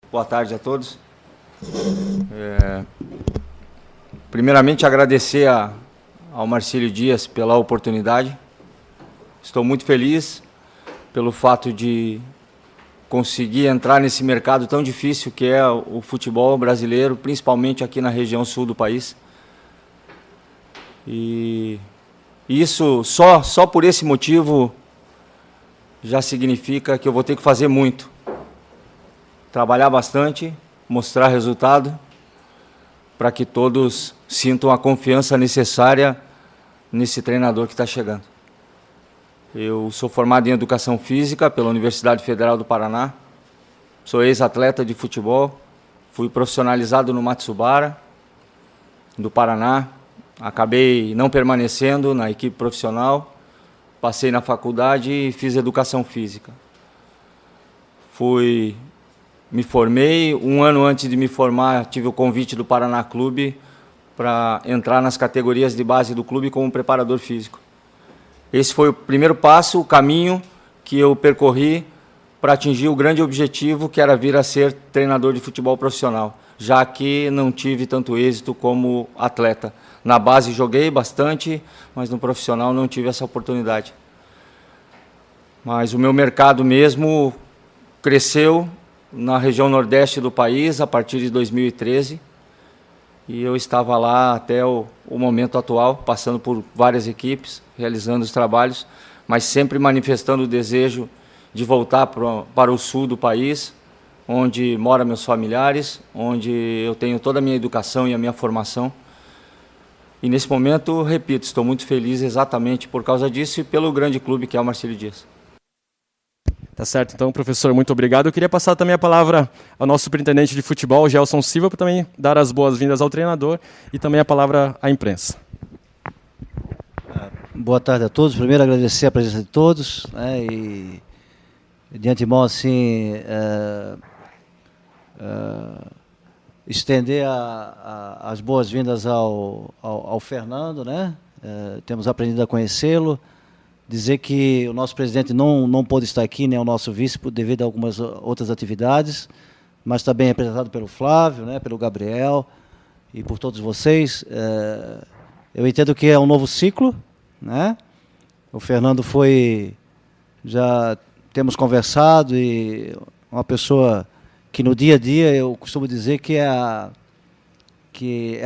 Boa tarde a todos. Primeiramente, agradecer ao Marcílio Dias pela oportunidade. Estou muito feliz pelo fato de conseguir entrar nesse mercado tão difícil que é o futebol brasileiro, principalmente aqui na região sul do país. E isso, só por esse motivo, já significa que eu vou ter que fazer muito. Trabalhar bastante, mostrar resultado, para que todos sintam a confiança necessária nesse treinador que está chegando. Eu sou formado em Educação Física pela Universidade Federal do Paraná, sou ex-atleta de futebol, fui profissionalizado no Matsubara, do Paraná, acabei não permanecendo na equipe profissional, passei na faculdade e fiz Educação Física. Me formei, um ano antes de me formar, tive o convite do Paraná Clube para entrar nas categorias de base do clube como preparador físico. Esse foi o primeiro passo, o caminho que eu percorri para atingir o grande objetivo, que era vir a ser treinador de futebol profissional, já que não tive tanto êxito como atleta. Na base joguei bastante, mas no profissional não tive essa oportunidade. Mas o meu mercado mesmo cresceu na região nordeste do país, a partir de 2013, e eu estava lá até o momento atual, passando por várias equipes, realizando os trabalhos, mas sempre manifestando o desejo de voltar para o sul do país, onde moram meus familiares, onde eu tenho toda a minha educação e a minha formação. E nesse momento, repito, estou muito feliz exatamente por causa disso e pelo grande clube que é o Marcílio Dias. Tá certo, então, professor, muito obrigado. Eu queria passar também a palavra ao nosso superintendente de futebol, Gelson Silva, para também dar as boas-vindas ao treinador e também a palavra à imprensa. Boa tarde a todos. Primeiro, agradecer a presença de todos, né, e de antemão, assim, estender as boas-vindas ao Fernando, né? Temos aprendido a conhecê-lo. Dizer que o nosso presidente não pôde estar aqui, nem o nosso vice, devido a algumas outras atividades, mas está bem representado pelo Flávio, né, pelo Gabriel e por todos vocês. Eu entendo que é um novo ciclo, né? O Fernando já temos conversado, e uma pessoa que no dia a dia eu costumo dizer que é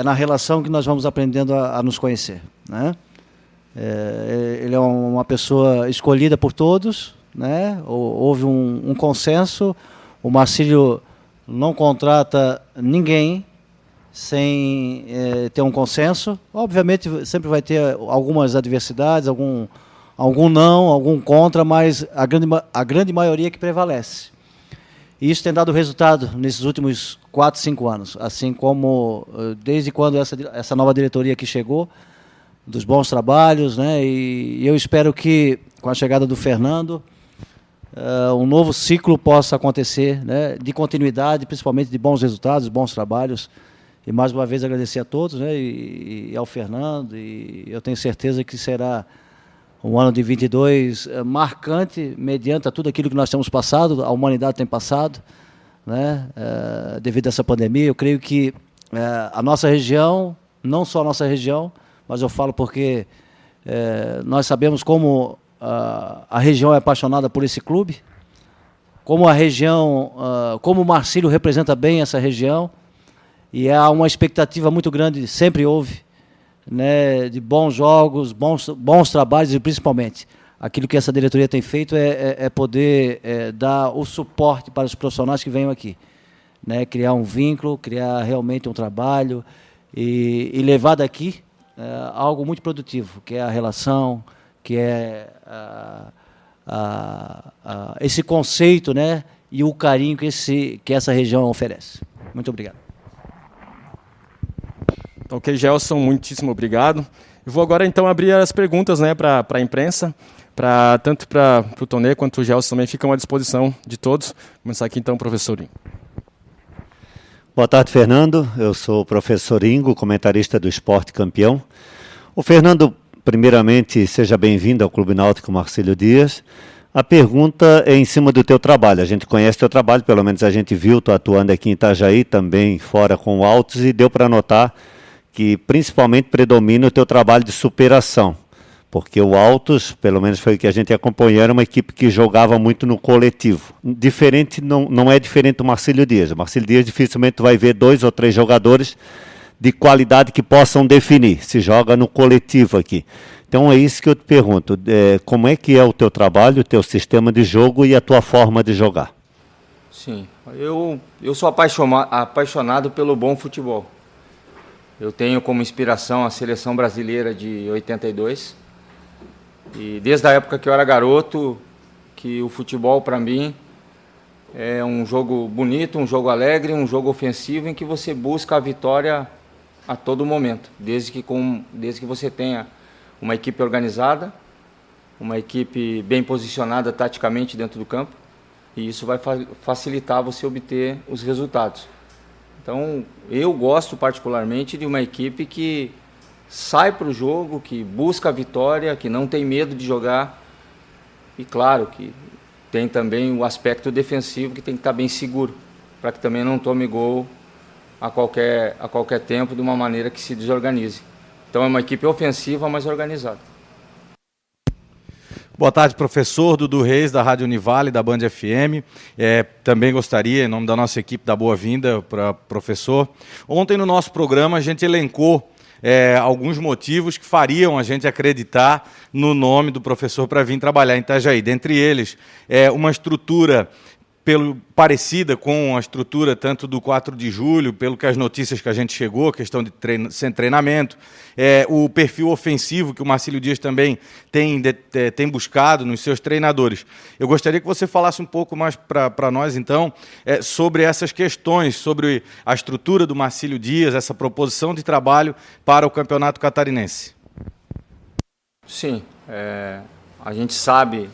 na relação que nós vamos aprendendo a nos conhecer, né? Ele é uma pessoa escolhida por todos, né? Houve um consenso. O Marcílio não contrata ninguém sem ter um consenso. Obviamente sempre vai ter algumas adversidades, algum não, algum contra, mas a grande maioria que prevalece. E isso tem dado resultado nesses últimos 4, 5 anos, assim como desde quando essa nova diretoria aqui chegou, dos bons trabalhos, né? E eu espero que, com a chegada do Fernando, um novo ciclo possa acontecer, né? De continuidade, principalmente de bons resultados, bons trabalhos. E mais uma vez agradecer a todos, né? E ao Fernando, e eu tenho certeza que será um ano de 22 marcante, mediante a tudo aquilo que nós temos passado, a humanidade tem passado, né? Devido a essa pandemia. Eu creio que a nossa região, não só a nossa região, mas eu falo porque nós sabemos como a região é apaixonada por esse clube, como a região, como o Marcílio representa bem essa região, e há uma expectativa muito grande, sempre houve, né, de bons jogos, bons trabalhos, e principalmente aquilo que essa diretoria tem feito é poder dar o suporte para os profissionais que venham aqui, né, criar um vínculo, criar realmente um trabalho e levar daqui algo muito produtivo, que é a relação, que é esse conceito, né, e o carinho que essa região oferece. Muito obrigado. Ok, Gelson, muitíssimo obrigado. Eu vou agora, então, abrir as perguntas, né, para a imprensa, tanto para o Tonê quanto o Gelson também ficam à disposição de todos. Vou começar aqui, então, professor Ingo. Boa tarde, Fernando. Eu sou o professor Ingo, comentarista do Esporte Campeão. O Fernando, primeiramente, seja bem-vindo ao Clube Náutico Marcílio Dias. A pergunta é em cima do teu trabalho. A gente conhece teu trabalho, pelo menos a gente viu tu atuando aqui em Itajaí, também fora com o Altos, e deu para notar que principalmente predomina o teu trabalho de superação. Porque o Altos, pelo menos foi o que a gente acompanhou, era uma equipe que jogava muito no coletivo. Diferente, não é diferente do Marcílio Dias. O Marcílio Dias dificilmente vai ver 2 ou 3 jogadores de qualidade que possam definir. Se joga no coletivo aqui. Então é isso que eu te pergunto. Como é que é o teu trabalho, o teu sistema de jogo e a tua forma de jogar? Sim, eu sou apaixonado pelo bom futebol. Eu tenho como inspiração a seleção brasileira de 82. E desde a época que eu era garoto, que o futebol para mim é um jogo bonito, um jogo alegre, um jogo ofensivo em que você busca a vitória a todo momento, desde que você tenha uma equipe organizada, uma equipe bem posicionada taticamente dentro do campo, e isso vai facilitar você obter os resultados. Então, eu gosto particularmente de uma equipe que sai para o jogo, que busca a vitória, que não tem medo de jogar. E claro que tem também o aspecto defensivo, que tem que estar bem seguro, para que também não tome gol a qualquer tempo, de uma maneira que se desorganize. Então é uma equipe ofensiva, mas organizada. Boa tarde, professor Dudu Reis, da Rádio Univale, da Band FM. Também gostaria, em nome da nossa equipe, dar boa-vinda para o professor. Ontem no nosso programa a gente elencou alguns motivos que fariam a gente acreditar no nome do professor para vir trabalhar em Itajaí. Dentre eles, uma estrutura parecida com a estrutura tanto do 4 de julho, pelo que as notícias que a gente chegou, questão de sem treinamento, o perfil ofensivo que o Marcílio Dias também tem buscado nos seus treinadores. Eu gostaria que você falasse um pouco mais para nós, então, sobre essas questões, sobre a estrutura do Marcílio Dias, essa proposição de trabalho para o Campeonato Catarinense. Sim, a gente sabe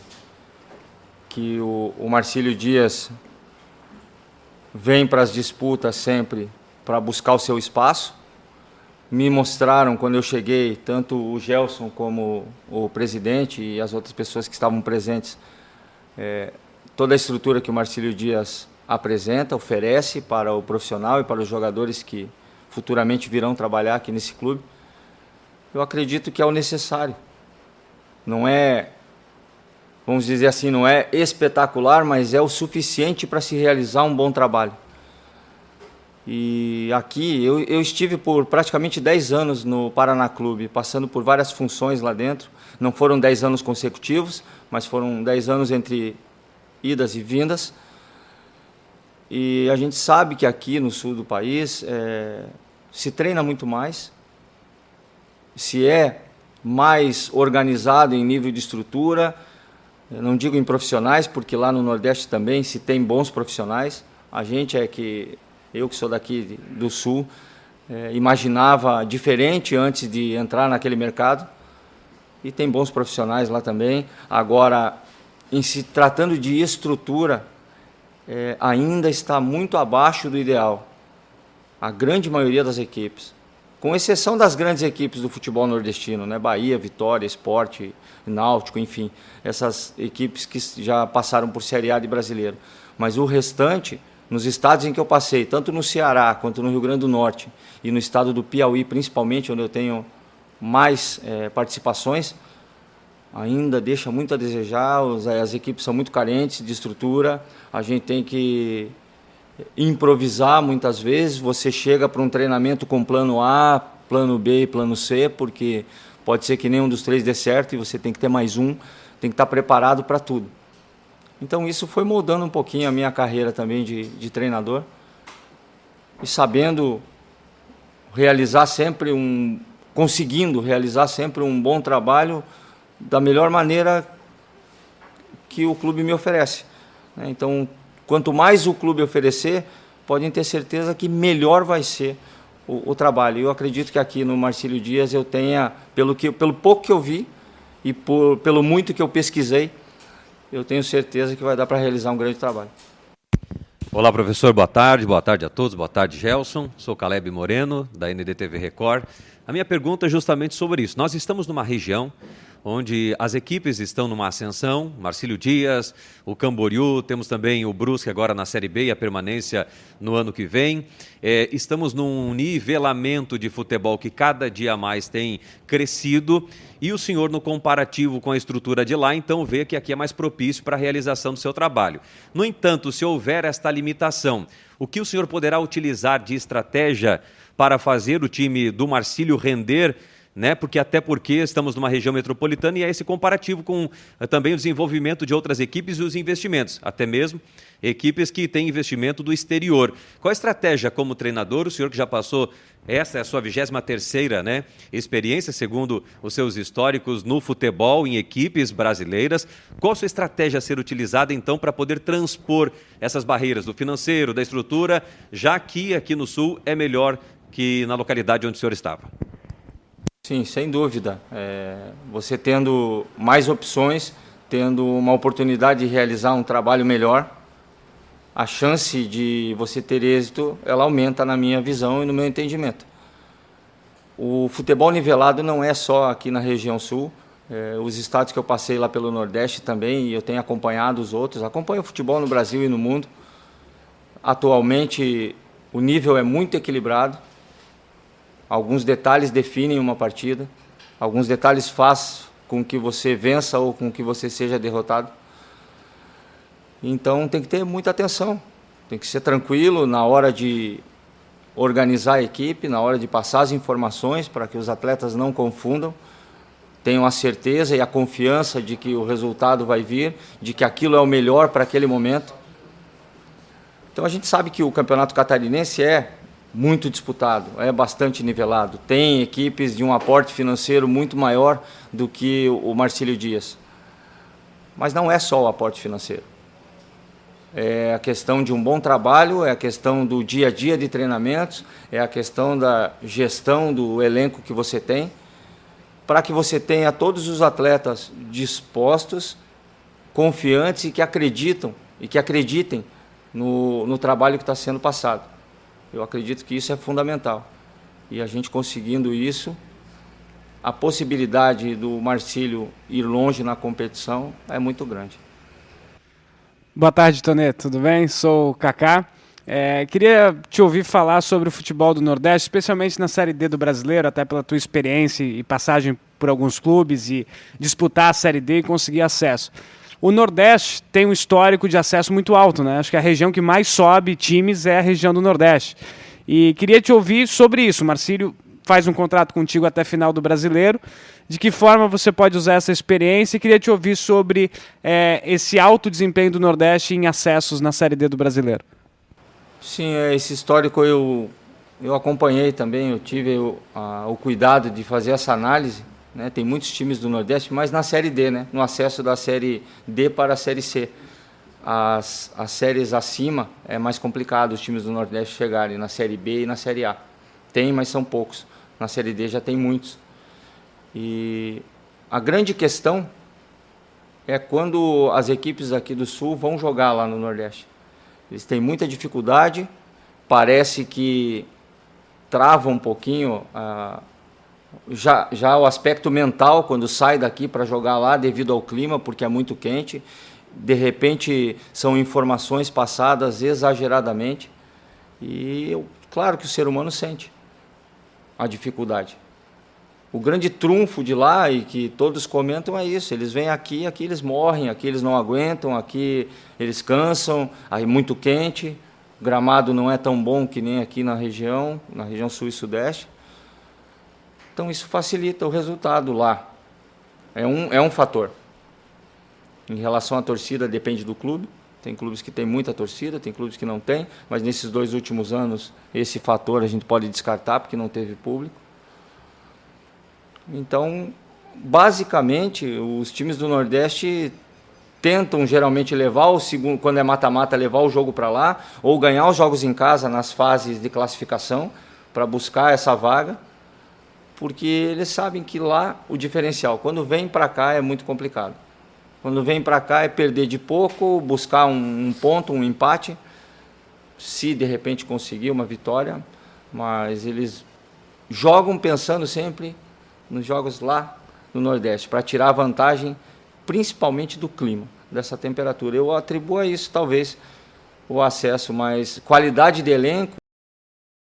que o Marcílio Dias vem para as disputas sempre para buscar o seu espaço. Me mostraram, quando eu cheguei, tanto o Gelson como o presidente e as outras pessoas que estavam presentes, toda a estrutura que o Marcílio Dias apresenta, oferece para o profissional e para os jogadores que futuramente virão trabalhar aqui nesse clube. Eu acredito que é o necessário. Não é, vamos dizer assim, não é espetacular, mas é o suficiente para se realizar um bom trabalho. E aqui, eu estive por praticamente 10 anos no Paraná Clube, passando por várias funções lá dentro. Não foram 10 anos consecutivos, mas foram 10 anos entre idas e vindas. E a gente sabe que aqui no sul do país se treina muito mais, se é mais organizado em nível de estrutura. Eu não digo em profissionais, porque lá no Nordeste também se tem bons profissionais. A gente eu que sou daqui do Sul, imaginava diferente antes de entrar naquele mercado. E tem bons profissionais lá também. Agora, em se tratando de estrutura, ainda está muito abaixo do ideal. A grande maioria das equipes, com exceção das grandes equipes do futebol nordestino, né? Bahia, Vitória, Sport, Náutico, enfim, essas equipes que já passaram por Série A de brasileiro. Mas o restante, nos estados em que eu passei, tanto no Ceará quanto no Rio Grande do Norte e no estado do Piauí, principalmente, onde eu tenho mais participações, ainda deixa muito a desejar. As equipes são muito carentes de estrutura, a gente tem que improvisar muitas vezes. Você chega para um treinamento com plano A, plano B e plano C, porque pode ser que nenhum dos três dê certo e você tem que ter mais um, tem que estar preparado para tudo. Então isso foi moldando um pouquinho a minha carreira também de treinador, e sabendo conseguindo realizar sempre um bom trabalho da melhor maneira que o clube me oferece. Então, quanto mais o clube oferecer, podem ter certeza que melhor vai ser o trabalho. Eu acredito que aqui no Marcílio Dias eu tenha, pelo pouco que eu vi e pelo muito que eu pesquisei, eu tenho certeza que vai dar para realizar um grande trabalho. Olá, professor, boa tarde a todos, boa tarde, Gelson. Sou Caleb Moreno, da NDTV Record. A minha pergunta é justamente sobre isso. Nós estamos numa região onde as equipes estão numa ascensão, Marcílio Dias, o Camboriú, temos também o Brusque agora na Série B e a permanência no ano que vem. Estamos num nivelamento de futebol que cada dia mais tem crescido e o senhor, no comparativo com a estrutura de lá, então vê que aqui é mais propício para a realização do seu trabalho. No entanto, se houver esta limitação, o que o senhor poderá utilizar de estratégia para fazer o time do Marcílio render, né? Porque estamos numa região metropolitana e é esse comparativo com também o desenvolvimento de outras equipes e os investimentos, até mesmo equipes que têm investimento do exterior. Qual a estratégia como treinador? O senhor que já passou, essa é a sua 23ª, né, experiência, segundo os seus históricos no futebol, em equipes brasileiras. Qual a sua estratégia a ser utilizada, então, para poder transpor essas barreiras do financeiro, da estrutura, já que aqui no Sul é melhor que na localidade onde o senhor estava? Sim, sem dúvida. Você tendo mais opções, tendo uma oportunidade de realizar um trabalho melhor, a chance de você ter êxito, ela aumenta na minha visão e no meu entendimento. O futebol nivelado não é só aqui na região sul. Os estados que eu passei lá pelo Nordeste também, e eu tenho acompanhado os outros, acompanho o futebol no Brasil e no mundo. Atualmente, o nível é muito equilibrado. Alguns detalhes definem uma partida, alguns detalhes fazem com que você vença ou com que você seja derrotado. Então tem que ter muita atenção, tem que ser tranquilo na hora de organizar a equipe, na hora de passar as informações para que os atletas não confundam, tenham a certeza e a confiança de que o resultado vai vir, de que aquilo é o melhor para aquele momento. Então a gente sabe que o Campeonato Catarinense é muito disputado, é bastante nivelado. Tem equipes de um aporte financeiro muito maior do que o Marcílio Dias. Mas não é só o aporte financeiro. É a questão de um bom trabalho, é a questão do dia a dia de treinamentos, é a questão da gestão do elenco que você tem, para que você tenha todos os atletas dispostos, confiantes e que acreditem no trabalho que está sendo passado. Eu acredito que isso é fundamental. E a gente conseguindo isso, a possibilidade do Marcílio ir longe na competição é muito grande. Boa tarde, Tonê, tudo bem? Sou o Kaká. Queria te ouvir falar sobre o futebol do Nordeste, especialmente na Série D do Brasileiro, até pela tua experiência e passagem por alguns clubes e disputar a Série D e conseguir acesso. O Nordeste tem um histórico de acesso muito alto, né? Acho que a região que mais sobe times é a região do Nordeste. E queria te ouvir sobre isso. O Marcílio faz um contrato contigo até final do Brasileiro. De que forma você pode usar essa experiência? E queria te ouvir sobre esse alto desempenho do Nordeste em acessos na Série D do Brasileiro. Sim, esse histórico eu acompanhei também, eu tive o cuidado de fazer essa análise, né? Tem muitos times do Nordeste, mas na Série D, né? No acesso da Série D para a Série C. As séries acima é mais complicado os times do Nordeste chegarem na Série B e na Série A. Tem, mas são poucos. Na Série D já tem muitos. E a grande questão é quando as equipes aqui do Sul vão jogar lá no Nordeste. Eles têm muita dificuldade, parece que trava um pouquinho já o aspecto mental quando sai daqui para jogar lá devido ao clima, porque é muito quente. De repente são informações passadas exageradamente e claro que o ser humano sente a dificuldade. O grande trunfo de lá, e que todos comentam, é isso. Eles vêm aqui eles morrem, aqui eles não aguentam, aqui eles cansam, aí muito quente, o gramado não é tão bom que nem aqui na região sul e sudeste. Então isso facilita o resultado lá. É um fator. Em relação à torcida, depende do clube. Tem clubes que têm muita torcida, tem clubes que não têm, mas nesses 2 últimos anos, esse fator a gente pode descartar, porque não teve público. Então, basicamente, os times do Nordeste tentam geralmente levar o segundo, quando é mata-mata, levar o jogo para lá, ou ganhar os jogos em casa nas fases de classificação, para buscar essa vaga, porque eles sabem que lá o diferencial, quando vem para cá, é muito complicado. Quando vem para cá é perder de pouco, buscar um ponto, um empate, se de repente conseguir uma vitória, mas eles jogam pensando sempre nos jogos lá do Nordeste, para tirar vantagem principalmente do clima, dessa temperatura. Eu atribuo a isso, talvez, o acesso, mas qualidade de elenco,